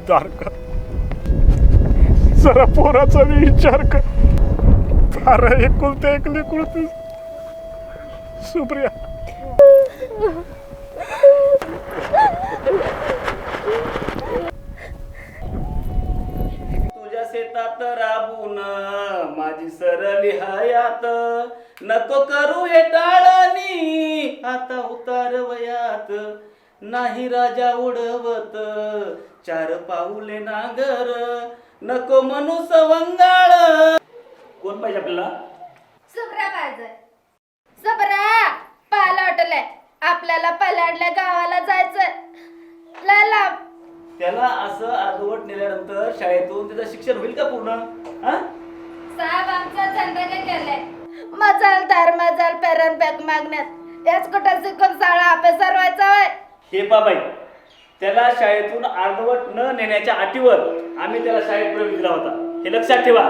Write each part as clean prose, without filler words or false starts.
तारका जरा पोराचा विचार कर. तारा एकुलते एक लेकुलती सुप्रिया. तुझ्या शेतात राबून माझी सरली हयात, नको करू हे टाळणी आता उतार वयात. नाही राजा उडवत चार पाऊले नागर, नको म्हणू सवंगाळ. कोण पाहिजे आपल्याला? सुब्रा पाहिजे. सुब्रा पाहायला वाटलंय आपल्याला पलाडल्या गावाला जायचं लाला. त्याला असं अर्धवट नेल्यानंतर शाळेतून त्याचं शिक्षण होईल का पूर्ण? साहेब आमचा जिंदगी गेले मजालदार मजाल पेरन पॅक मागण्यात. याच कुठं शिकून शाळा अभ्यासर व्हायचा होय. हे बाबाई, त्याला शाळेतून अर्धवट न नेण्याच्या अटीवर आम्ही त्याला शाळेत प्रवेश दिला होता, हे लक्षात ठेवा.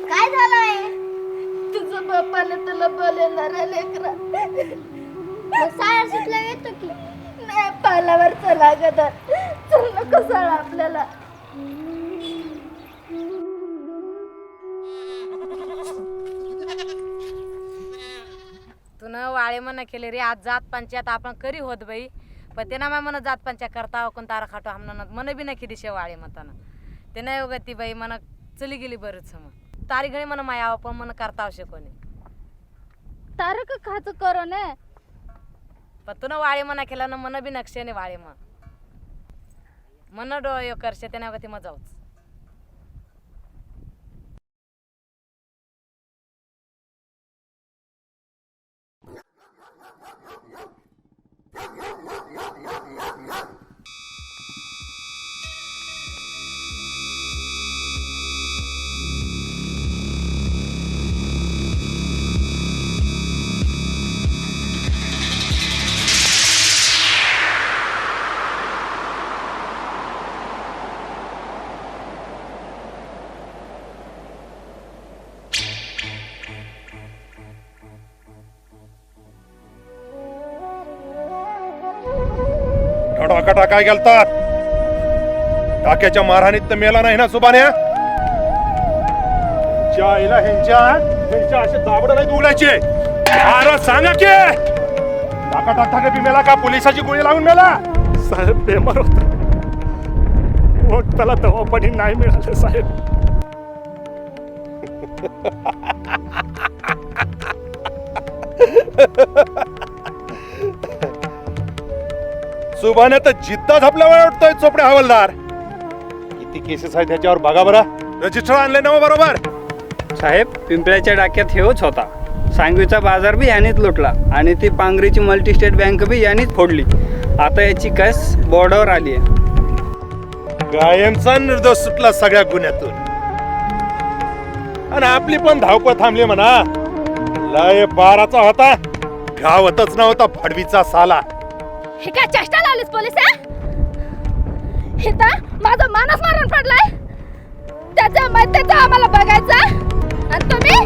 काय झालंय? तुझं बापाने तुला बोलणार लेकरा. शाळा सुटला येतो की नाही पालावर चला गदर. चल नको शाळा आपल्याला. तुन वाळे मन केले रे. आज जात पंचायत आपण करी होत बाई, पण ते ना मन जात पंचायत करता कोण तारा खाटो हमना मन बी नक्की दिशे वाळे मताना ते नाही उगती बाई मन चली गेली बरंच. मग तारी घडी मन मायाव पण मन करता कोणी तारक खाच करो ने. पण तुन वाळे मना केला ना मन बी नक्षेने वाळे मन डोयो करशे ते नाही मग जाऊच. धडाका काय गेलतात? टाक्याच्या मारहाणीत तर मेला नाही ना सुबान्या? ह्यांच्या असे दाबड नाही उघडायचे. अरे सांगा की टाका टाकता बी मेला का पोलिसाची गोळी लावून मेला? साहेब बेमार होता, मग त्याला दवापाणी नाही मिळाले साहेब. सुभाने तर जिद्दा झपल्यावर वाटतोय चोपडे हवालदार. किती केसेस आहेत त्याच्यावर बघा बरं. रजिस्टर आणले ना बरोबर? साहेब पिंपळ्याच्या डाक्यात हेच होता. सांगवीचा बाजार बी यानेच लुटला आणि ती पांगरीची मल्टीस्टेट बँक बी यानेच फोडली. आता याची केस बॉर्डरवर आली आहे. कायमचा निर्दोष सुटला सगळ्या गुन्ह्यातून. आणि आपली पण धावपळ थांबली म्हणा. लय बाराचा होता, गावतच नव्हता फडवीचा साला. हे काय चेष्टा लावलीस पोलीस? हे तर माझा मानस मारून पडलाय. त्याच्या मैत्रीचं आम्हाला बघायचं आणि तुम्ही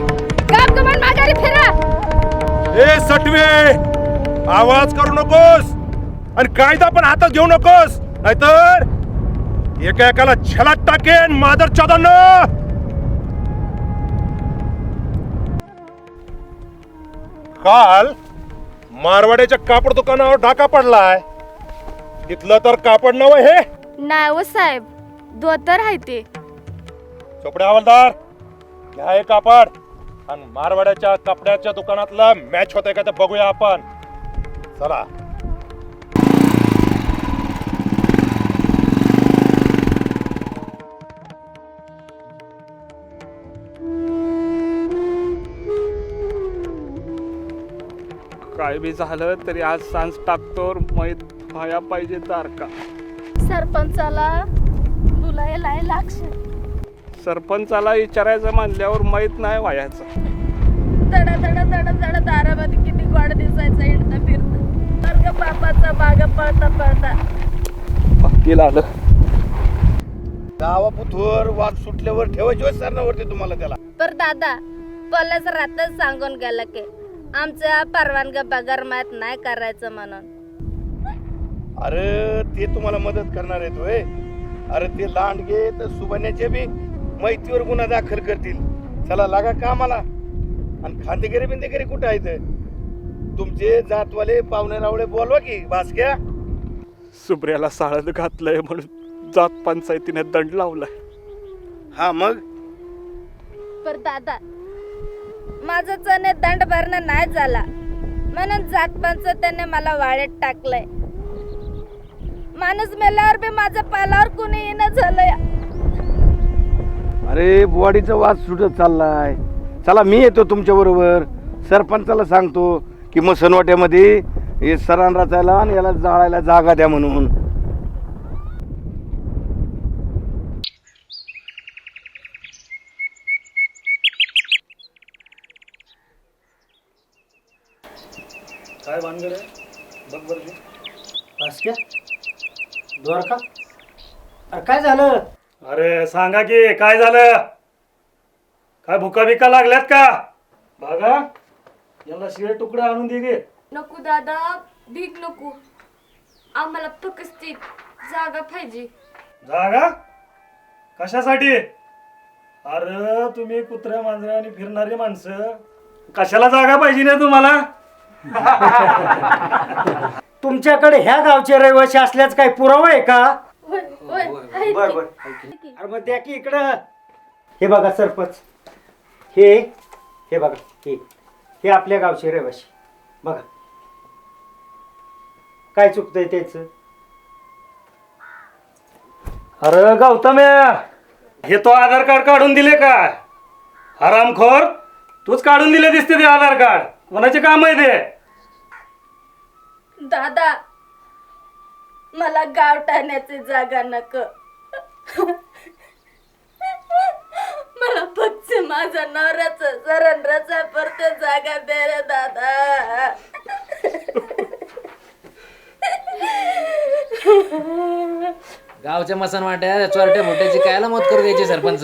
गाव गमन माघारी फिरा. ए सटवे, आवाज करू नकोस आणि कायदा पण हातात घेऊ नकोस, नाहीतर एका एकाला छलाट टाकेन मादर चोदांनो. काल मारवाड्याच्या कापड दुकानावर ढाका पडलाय. तिथलं तर कापड नव हे नाही हो साहेब, धोतर आहे ते. चोपडे हवालदार, घ्या हे कापड आणि मारवाड्याच्या कपड्याच्या दुकानातला मॅच होतंय का ते बघूया आपण. चला. काय बी झालं तरी आज सांज टाकतोर मैत व्हाया पाहिजे तारका. सरपंचाला बोलायला लागश. सरपंचाला विचारायचं म्हणल्यावर माहीत नाही व्हायचं. दडा दडा दडा दडा दारामध्ये किती गोड दिसायचं हिंडता फिरता. बापाचा बाग पळता पळता पाटील आलं. गावापुथवर वाद सुटल्यावर ठेवायची सरणावरती तुम्हाला त्याला. पर दादा पोलीस रातच सांगून गेलं की आमच्या परवानगी बगर मात नाही करायचं म्हणून. अरे ते तुम्हाला मदत करणार आहेत होय. अरे ते लांडगे तर सुबण्याचे बी मैतीवर गुन्हा दाखल करतील. चला लागा कामाला. आणि खांदेकरी बिंदेकरी कुठे आहेत? तुमचे जातवाले पाहुणे रावळे बोलवा की भासक्या. सुप्रियाला साळद घातलंय म्हणून जात पंचायतीने दंड लावलाय. हा मग पर दादा माझं चणे दंड भरणं नाही झाला म्हणून जात पंचायतीने मला वाळेत टाकलंय. माणूस मेल्यावर बी माझ्या पालावर कुणी येणं झालंय. अरे बुवाडीचा वाद सुटत चाललाय. चला मी येतो तुमच्या बरोबर. सरपंचाला सांगतो की मग सनवाट्यामध्ये हे सरान रचायला आणि याला जाळायला जागा द्या म्हणून. काय भानगड आहे बघ बरं. भास्क्या द्वारका अरे काय झालं? अरे सांगा की काय झालं? काय भुका बिका लागल्यात का? बघा याला शिळे तुकडे आणून दे गे. नको दादा भीक नको आम्हाला फक्त जागा पाहिजे. जागा कशासाठी? अरे तुम्ही कुत्र्या मांजऱ्या आणि फिरणारी माणसं कशाला जागा पाहिजे ना तुम्हाला? तुमच्याकडे ह्या गावचे रहिवासी असल्याचा काही पुरावा आहे का? बर बर. अरे मग द्या की इकडं. हे बघा सरपंच, हे बघा हे आपल्या गावचे रहिवासी. बघा काय चुकतंय त्याच. अरे गौतम्या हे तो आधार कार्ड काढून दिले का? हरामखोर तूच काढून दिले दिसते ते आधार कार्ड. कोणाचे काम आहे ते? दादा मला गाव टाळण्याची जागा नको. मला फक्त माझ्या नवऱ्याचं सरंद्राचा परत जागा दे रे दादा. गावच्या मसन वाट्या चोरट्या मोठ्याची कायला मत करू द्यायची सरपंच.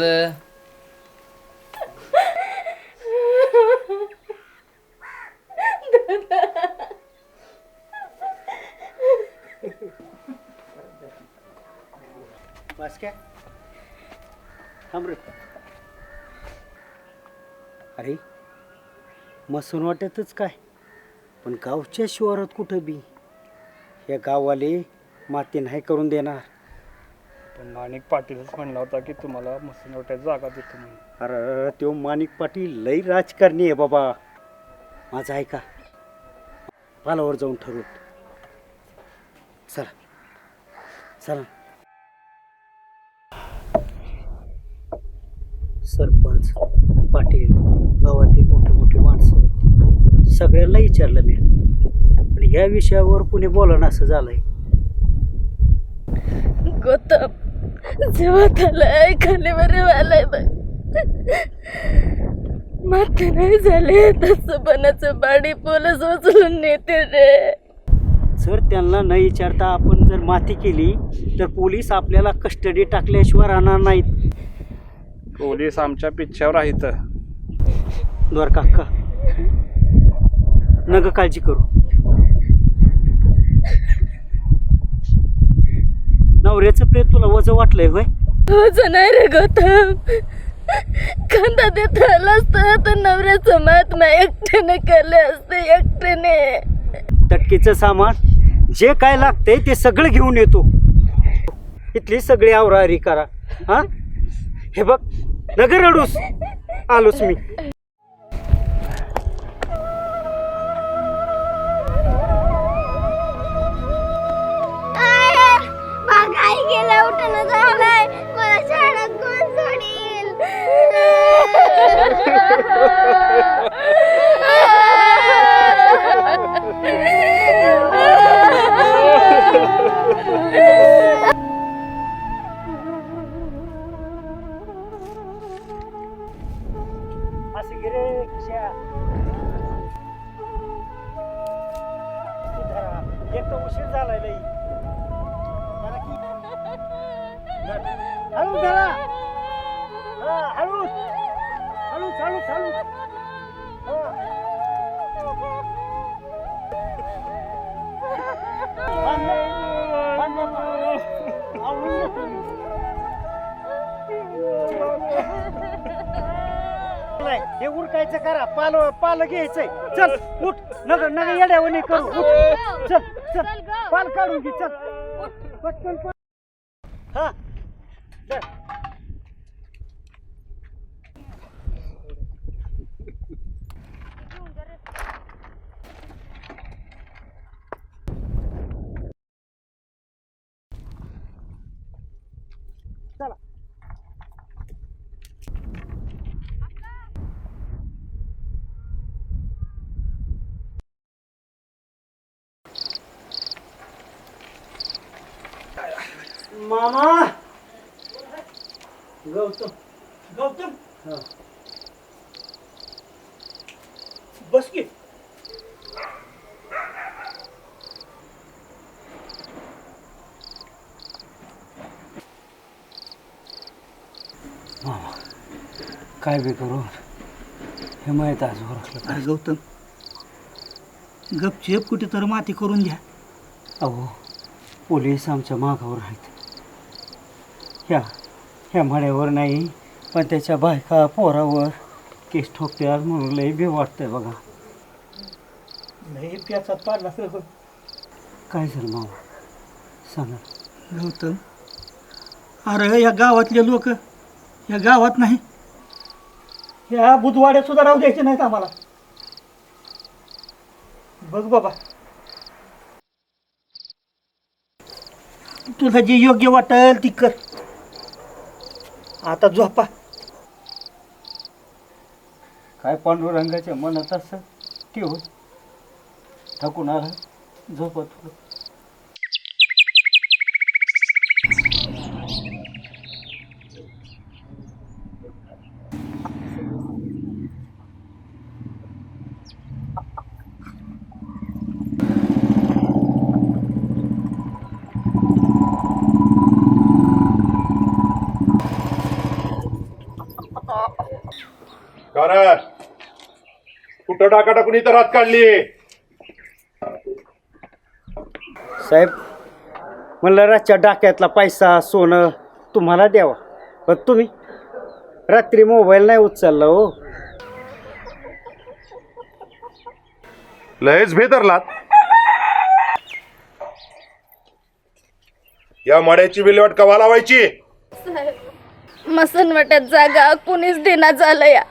भास्क्या थांब रे. अरे मसून वाटतच काय पण गावच्या शिवारात कुठं बी या गाववाले माती नाही करून देणार. पण माणिक पाटीलच म्हणला होता की तुम्हाला मसनवट्यात जागा देतो म्हणून. अरे तो माणिक पाटील लई राजकारणी आहे बाबा. माझं ऐका पालावर जाऊन ठरवू. चला चला. सरपंच पाटील गावातील मोठे मोठे माणसं सगळ्यांना विचारलं मी पण ह्या विषयावर कुणी बोलणं असं झालंय. गौतम जेव्हा त्याला खाली बरे वालाय बघ माते नाही झाले तसं बनाचं बाडी पोलीस उचलून नेते रे. जर त्यांना न विचारता आपण जर माती केली तर पोलीस आपल्याला कस्टडी टाकल्याशिवाय राहणार नाहीत. पोलीस आमच्या पिच्छावर आहेत. द्वारका अक्का नग काळजी करू. नवऱ्याचं प्रेत तुला वजं वाटलंय होय? वजं नाही रे गौतम. कांदा देत आला असता तर नवऱ्याचं महात्मा एकट्याने केले असते एकट्याने. टक्केचं सामान जे काय लागतंय ते सगळं घेऊन येतो. इथली सगळी आवरारी करा. हा हे बघ नगर रडूस आलोच मी. आई गेला उठून जावलाय मला शाळेत कोण सोडील. असं गिरे खिशा. एक तर उशीर झालाय लई. हळू हे उरकायचं करा पाल घ्यायचंय चल उठ नग नग येड्यावणी करू उठ चल चल पाल काढून घे चल पटकन हा चल. चला मामा गौतम गौतम बस की मामा काय बी करू हे माहीत आज ओळखलं काय गौतम गपचेप कुठे तर माती करून घ्या अहो पोलीस आमच्या मागावर आहेत ह्या मड्यावर नाही पण त्याच्या बायका पोरावर केस ठोकत्यात म्हणून लई बी वाटतंय बघा नाही त्याचा पाडला काय झालं मामा सांगा गौतम अरे या गावातले लोक या गावात नाही या बुधवाड्यात सुद्धा राहू द्यायचे नाहीत आम्हाला बघ बाबा तुला जे योग्य वाटेल ती कर आता झोपा काय पांडुरंगाच्या मनात असं ठेवून थकून आला झोपा थोडं कारण कुठं टाका टाकून इथं रात काढली साहेब म्हणलं रातच्या डाक्यातला पैसा सोनं तुम्हाला द्यावा पण तुम्ही रात्री मोबाईल नाही उचलला हो लयच भेदरलात या मड्याची विल्हेवाट कवा लावायची मसनवट्यात जागा कुणीच देना झालं या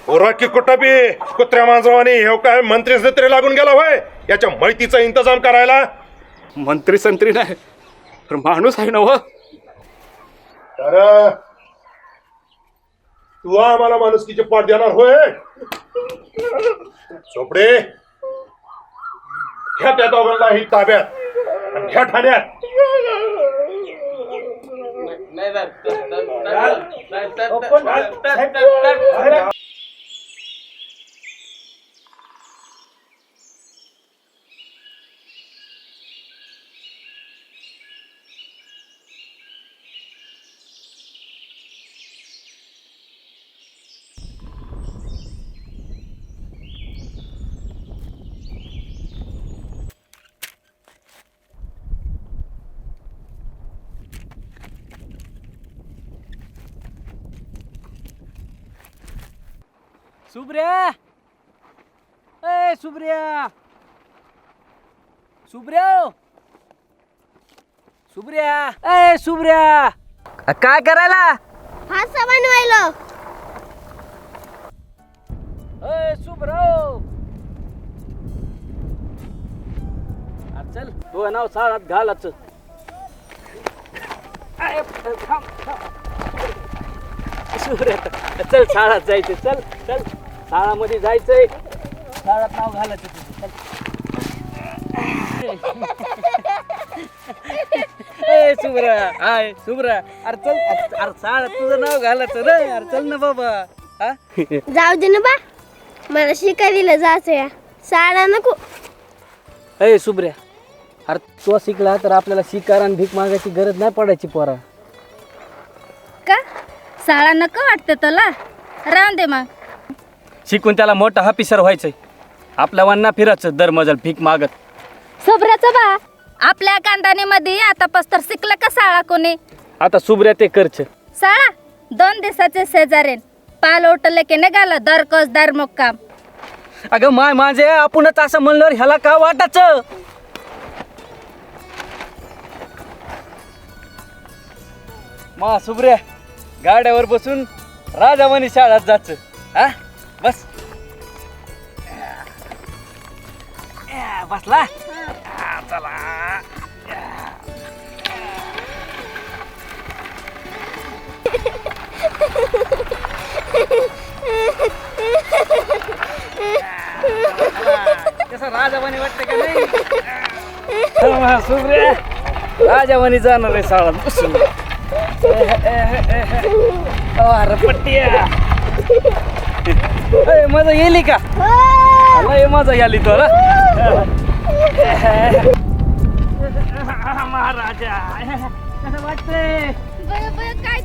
ओरा की कुठं बी कुत्र्या मांजरावानी हे काय मंत्री संत्री लागून गेला होय याच्या माहितीचा इंतजाम करायला मंत्री संत्री नाही तर माणूस आहे ना हो तर तू आम्हाला माणुसकीचे पाठ देणार होय चोपडे घ्या त्या दोघांना ही ताब्यात आणि घ्या ठाण्यात सुब्र्या ए सुब्र्या सुब्र्या सुब्र्या ए सुब्र्या काय करायला हा सामान व्हायलो ए सुब्राव चल तू नाव साळात घालाच चल शाळात जायचं चल चल शाळामध्ये जायचंय शाळात नाव घालायचं तुझं चल ए सुब्रा हाय सुब्रा अरे चल अरे शाळात तुझं नाव घालायचं रे अरे चल ना बाबा हा जाऊ दे ना बा मला शिकायला जायचं या शाळा नको ए सुब्र्या अरे तो शिकला तर आपल्याला शिकार आणि भीक मागायची गरज नाही पडायची पोरा का शाळा नको वाटते तुला राहून दे मग शिकून त्याला मोठा ऑफिसर व्हायचंय आपल्या वांना फिरायचं दर मजल भीक मागत सोबऱ्याचं बा आपल्या कांदाणीमध्ये आता पस्तर शिकलं का शाळा कोणी आता सुब्र्या ते करच शाळा 2 दिवसाचे शेजारेन पाल उठले की निघाला दर कस दर मुक्काम. अगं माय माझे आपणच असं म्हणल्यावर ह्याला का वाटायचं. मा सुब्रे गाड्यावर बसून राजावानी शाळेत जायचं. हा बस बसला. चला कसं राजावानी वाटतं का नाही. सुब्रे राजावानी जाणार आहे शाळेत बसून. अरे पट्ट्या मजा गेली का. लय मजा आली तो महाराजा. कसं वाटतंय काय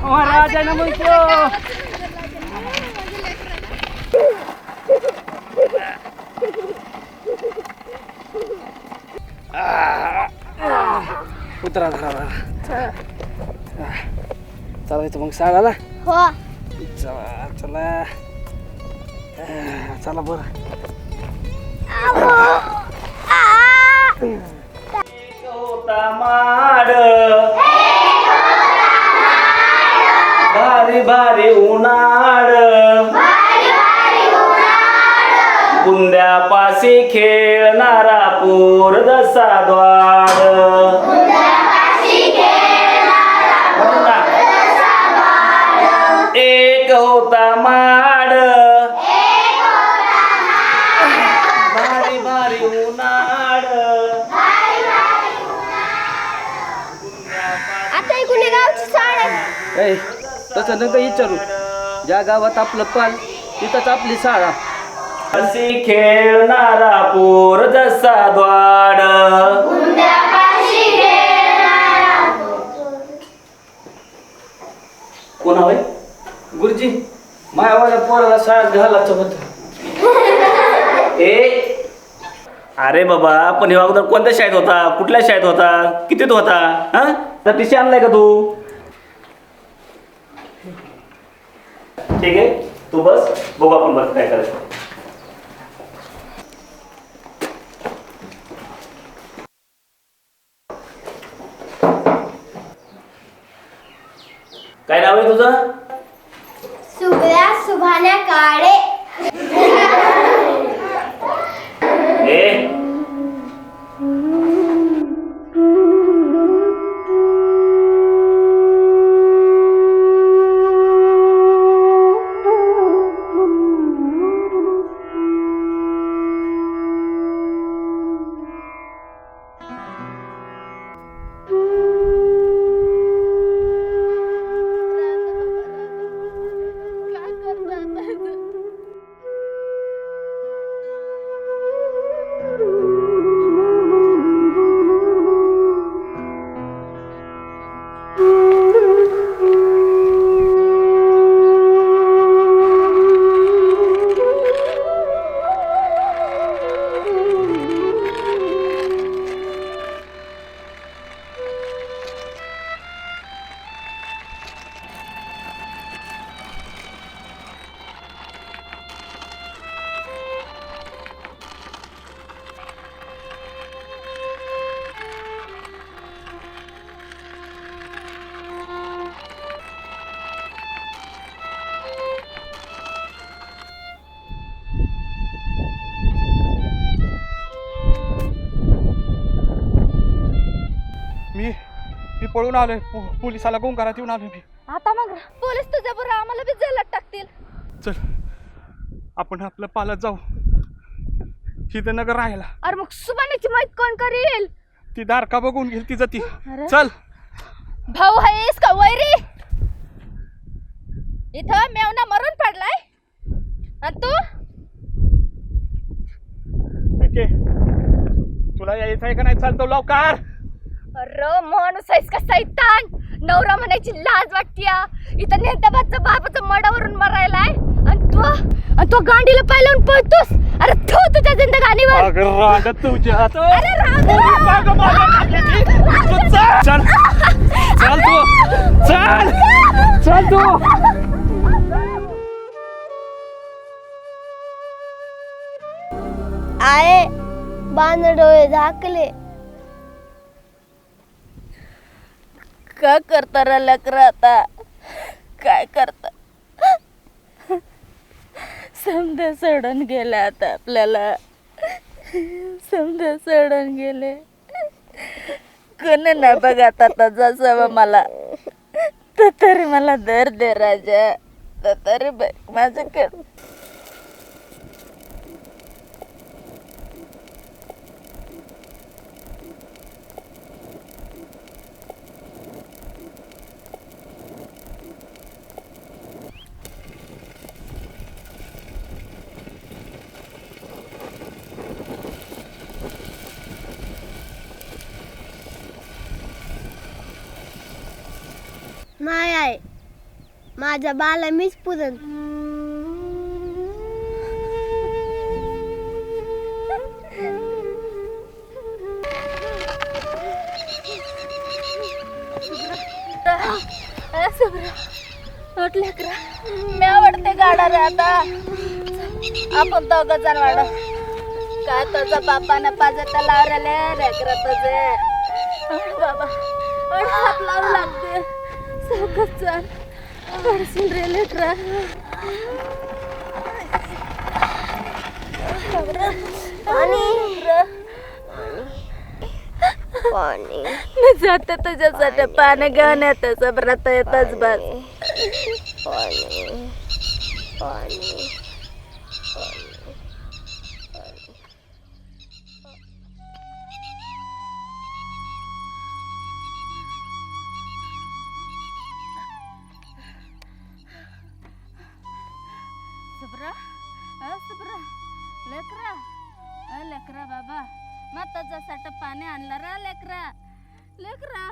महाराजा ना म्हणतो. उतरा चालायचं मग शाळाला. हो चला चला चला बरं. होता माड भारी भारी उन्हाळ बुंद्यापाशी खेळणारा पोर जसा द्वाड. एक होता माड भारी भारी उन्हाळ. आता इकडे गावची शाळा. तसं नका विचारू. ज्या गावात आपलं पाल तिथंच आपली शाळा. अशी खेळणारा पोर जसा द्वाड. कोण हवंय. गुरुजी मायावाल्या पोराला शाळेत घालायचं होतं. ए अरे बाबा पण हे अगोदर कोणत्या शाळेत होता. कुठल्या शाळेत होता. कितीत होता. हा तर टीसी आणलाय का तू. ठीक आहे तू बस बघू आपण बस काय करायचं. काय नाव आहे तुझं. सुगड्या सुभाण्या काळे. ए मी पळून आलोय. पोलिसाला गोंगारात येऊन आलोय मी. आता मग पोलीस तुझ्या बरोबर आम्हाला बी जेलात टाकतील. चल आपण आपलं पालत जाऊ. तिथं नगर राहायला. अरे मग सुभाण्याची माहित कोण करेल. ती दारका बघून घेईल तिचं ती. अरे. चल भाऊ आहेस का वैरी. इथं मेवना मरून पडलाय आणि तू. तुला यायचं आहे का नाही. चालतो लवकर. अरे माणूस आहेस का सैतान. नवरा म्हणायची लाज वाटतीया. इथं नेताबादचं बापाचं मडावरून मरायलाय आणि तू गांडीला पायलावून पळतोस. अरे तू तुझ्या जिंदगानीवर. अरे चल चल तू चल चल तू आहे बांध डोळे झाकले. का करता रे लेकरं आता? काय करता? समजा सोडून गेले आता आपल्याला. समजा सोडून गेले. कोण ना बघत आता जसं मला तर तरी मला दर दे राजा. तर तरी बघ माझ्याकडे. नाही आहे माझ्या बाला मीच पुरण. मी आवडते गाडा रे आता. आपण दोघं जण वाढ. काय तुझा बापानं पाजता लावलेले रेकर तुझे बाबा. हात लावू लागते. सावकाश चाल. पडशील रे लेकरा. पाणी मी जाते तुझ्यासाठी. पाणी घेऊन येते. सबरात येतच बस. पाणी पाणी लेकरा. लेकरा बाबा मग तुझ्यासाठी पाणी आणलं रा लेकरा. लेकरा